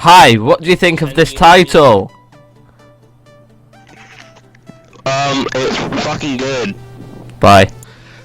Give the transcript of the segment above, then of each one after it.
Hi, what do you think of this title? It's fucking good. Bye.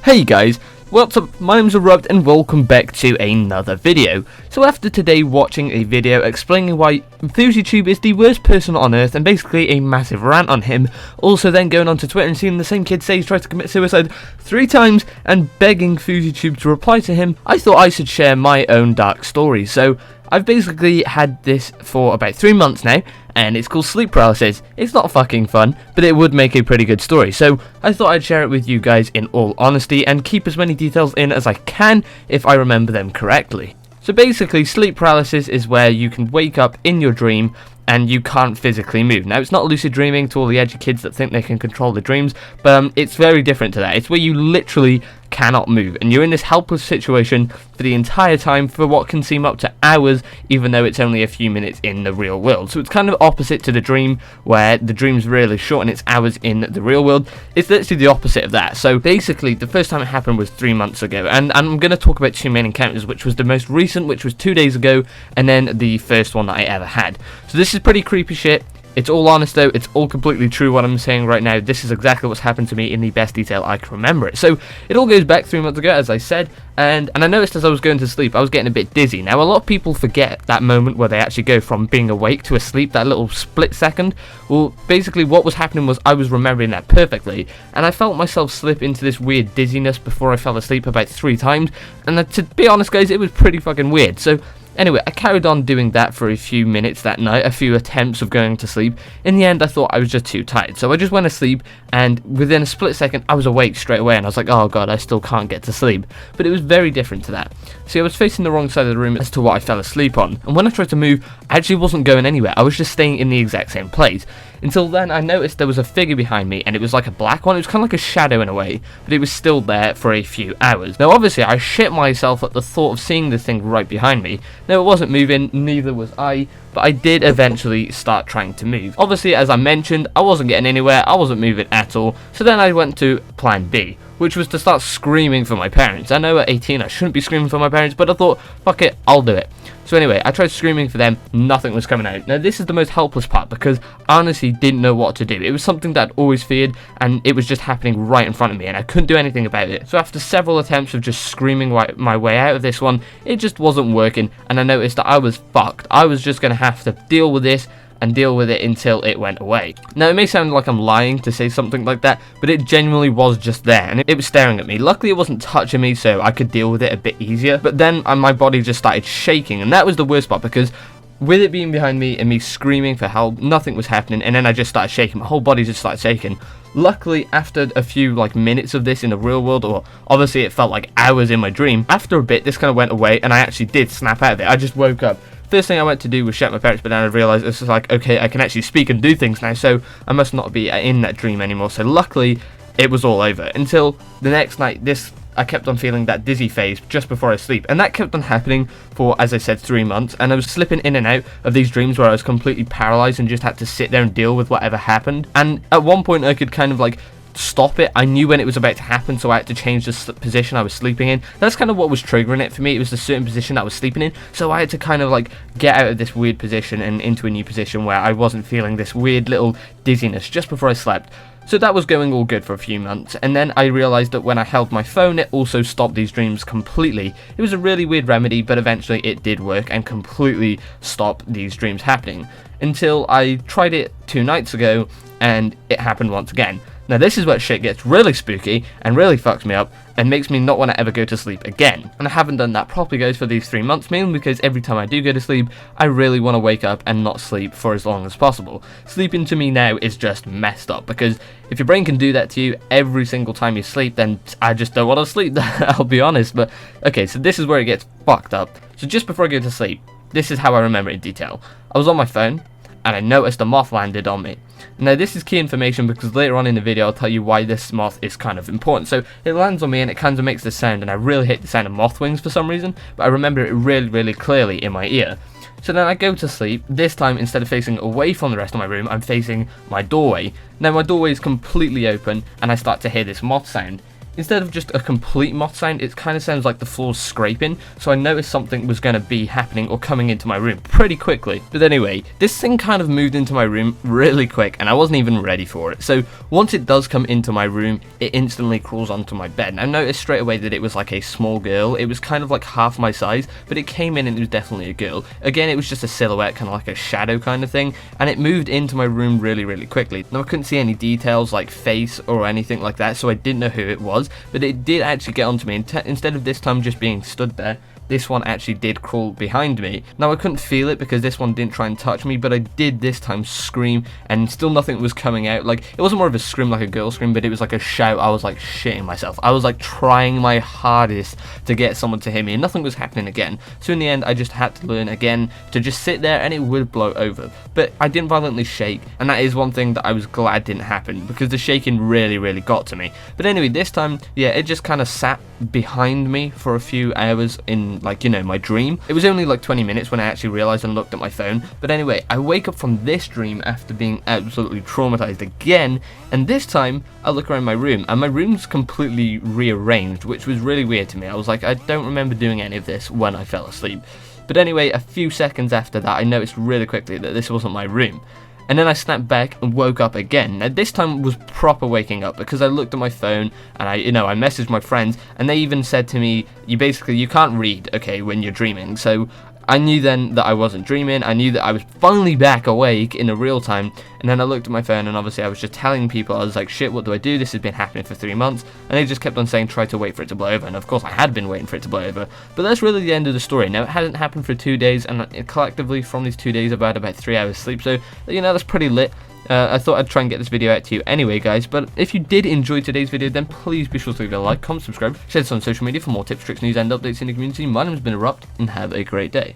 Hey guys, what's up? My name's Erupteu and welcome back to another video. So after today watching a video explaining why FouseyTube is the worst person on earth and basically a massive rant on him, also then going onto Twitter and seeing the same kid say he's tried to commit suicide 3 times and begging FouseyTube to reply to him, I thought I should share my own dark story. So I've basically had this for about 3 months now, and it's called sleep paralysis. It's not fucking fun, but it would make a pretty good story, so I thought I'd share it with you guys in all honesty and keep as many details in as I can if I remember them correctly. So basically, sleep paralysis is where you can wake up in your dream and you can't physically move. Now, it's not lucid dreaming to all the edgy kids that think they can control their dreams, but it's very different to that. It's where you literally cannot move, and you're in this helpless situation for the entire time for what can seem up to hours, even though it's only a few minutes in the real world. So it's kind of opposite to the dream, where the dream's really short and it's hours in the real world. It's literally the opposite of that. So basically, the first time it happened was 3 months ago, and I'm going to talk about 2 main encounters, which was the most recent, which was 2 days ago, and then the first one that I ever had. So this is pretty creepy shit. It's all honest though, it's all completely true what I'm saying right now. This is exactly what's happened to me in the best detail I can remember it. So it all goes back 3 months ago, as I said, and I noticed as I was going to sleep, I was getting a bit dizzy. Now, a lot of people forget that moment where they actually go from being awake to asleep, that little split second. Well, basically what was happening was I was remembering that perfectly, and I felt myself slip into this weird dizziness before I fell asleep about 3 times, and to be honest guys, it was pretty fucking weird. So anyway, I carried on doing that for a few minutes that night, a few attempts of going to sleep. In the end, I thought I was just too tired, so I just went to sleep, and within a split second, I was awake straight away, and I was like, oh god, I still can't get to sleep. But it was very different to that. See, I was facing the wrong side of the room as to what I fell asleep on, and when I tried to move, I actually wasn't going anywhere. I was just staying in the exact same place. Until then, I noticed there was a figure behind me, and it was like a black one. It was kind of like a shadow in a way, but it was still there for a few hours. Now, obviously, I shit myself at the thought of seeing this thing right behind me. Now, it wasn't moving, neither was I, but I did eventually start trying to move. Obviously, as I mentioned, I wasn't getting anywhere, I wasn't moving at all, so then I went to plan B, which was to start screaming for my parents. I know at 18 I shouldn't be screaming for my parents, but I thought, fuck it, I'll do it. So anyway, I tried screaming for them, nothing was coming out. Now this is the most helpless part because I honestly didn't know what to do. It was something that I'd always feared, and it was just happening right in front of me, and I couldn't do anything about it. So after several attempts of just screaming my way out of this one, it just wasn't working, and I noticed that I was fucked. I was just going to have to deal with this and deal with it until it went away. Now, it may sound like I'm lying to say something like that, but it genuinely was just there, and it was staring at me. Luckily, it wasn't touching me, so I could deal with it a bit easier, but then my body just started shaking, and that was the worst part, because with it being behind me and me screaming for help, nothing was happening, and then I just started shaking. My whole body just started shaking. Luckily, after a few minutes of this in the real world, or obviously it felt like hours in my dream, after a bit, this kind of went away, and I actually did snap out of it. I just woke up. First thing I went to do was shout my parents, but then I realised this was like, okay, I can actually speak and do things now, so I must not be in that dream anymore. So luckily, it was all over. Until the next night, I kept on feeling that dizzy phase just before I sleep, and that kept on happening for, as I said, 3 months, and I was slipping in and out of these dreams where I was completely paralysed and just had to sit there and deal with whatever happened. And at one point, I could kind of stop it. I knew when it was about to happen, so I had to change the position I was sleeping in. That's kind of what was triggering it for me. It was the certain position I was sleeping in, so I had to kind of get out of this weird position and into a new position where I wasn't feeling this weird little dizziness just before I slept. So that was going all good for a few months, and then I realised that when I held my phone, it also stopped these dreams completely. It was a really weird remedy, but eventually it did work and completely stop these dreams happening. Until I tried it 2 nights ago, and it happened once again. Now this is where shit gets really spooky and really fucks me up and makes me not want to ever go to sleep again. And I haven't done that properly guys for these 3 months, mainly because every time I do go to sleep, I really want to wake up and not sleep for as long as possible. Sleeping to me now is just messed up, because if your brain can do that to you every single time you sleep, then I just don't want to sleep, I'll be honest. But okay, so this is where it gets fucked up. So just before I go to sleep, this is how I remember it in detail. I was on my phone, and I noticed a moth landed on me. Now this is key information because later on in the video I'll tell you why this moth is kind of important. So it lands on me and it kind of makes this sound, and I really hate the sound of moth wings for some reason, but I remember it really clearly in my ear. So then I go to sleep. This time, instead of facing away from the rest of my room, I'm facing my doorway. Now my doorway is completely open and I start to hear this moth sound. instead of just a complete moth sound, it kind of sounds like the floor's scraping, so I noticed something was going to be happening or coming into my room pretty quickly. But anyway, this thing kind of moved into my room really quick, and I wasn't even ready for it. So once it does come into my room, it instantly crawls onto my bed, and I noticed straight away that it was like a small girl. It was kind of like half my size, but it came in and it was definitely a girl. Again, it was just a silhouette, kind of like a shadow kind of thing, and it moved into my room really quickly. Now I couldn't see any details like face or anything like that, so I didn't know who it was, but it did actually get onto me. Instead of this time just being stood there, this one actually did crawl behind me. Now I couldn't feel it because this one didn't try and touch me, but I did this time scream, and still nothing was coming out. Like, it wasn't more of a scream like a girl scream, but it was like a shout. I was like shitting myself. I was like trying my hardest to get someone to hear me, and nothing was happening again. So in the end, I just had to learn again to just sit there and it would blow over. But I didn't violently shake, and that is one thing that I was glad didn't happen, because the shaking really got to me. But anyway, this time, yeah, it just kind of sat behind me for a few hours in, like, you know, my dream. It was only like 20 minutes when I actually realized and looked at my phone. But anyway, I wake up from this dream after being absolutely traumatized again, and this time I look around my room and my room's completely rearranged, which was really weird to me. I was like, I don't remember doing any of this when I fell asleep. But anyway, a few seconds after that, I noticed really quickly that this wasn't my room. And then I snapped back and woke up again. Now this time was proper waking up, because I looked at my phone and I messaged my friends, and they even said to me, you can't read, okay, when you're dreaming. So I knew then that I wasn't dreaming. I knew that I was finally back awake in a real time. And then I looked at my phone, and obviously I was just telling people, I was like, shit, what do I do? This has been happening for 3 months. And they just kept on saying, try to wait for it to blow over. And of course I had been waiting for it to blow over. But that's really the end of the story. Now, it hadn't happened for 2 days, and collectively from these 2 days I've had about 3 hours sleep. So, that's pretty lit. I thought I'd try and get this video out to you anyway, guys. But if you did enjoy today's video, then please be sure to leave a like, comment, subscribe, share this on social media for more tips, tricks, news, and updates in the community. My name's been Erupt, and have a great day.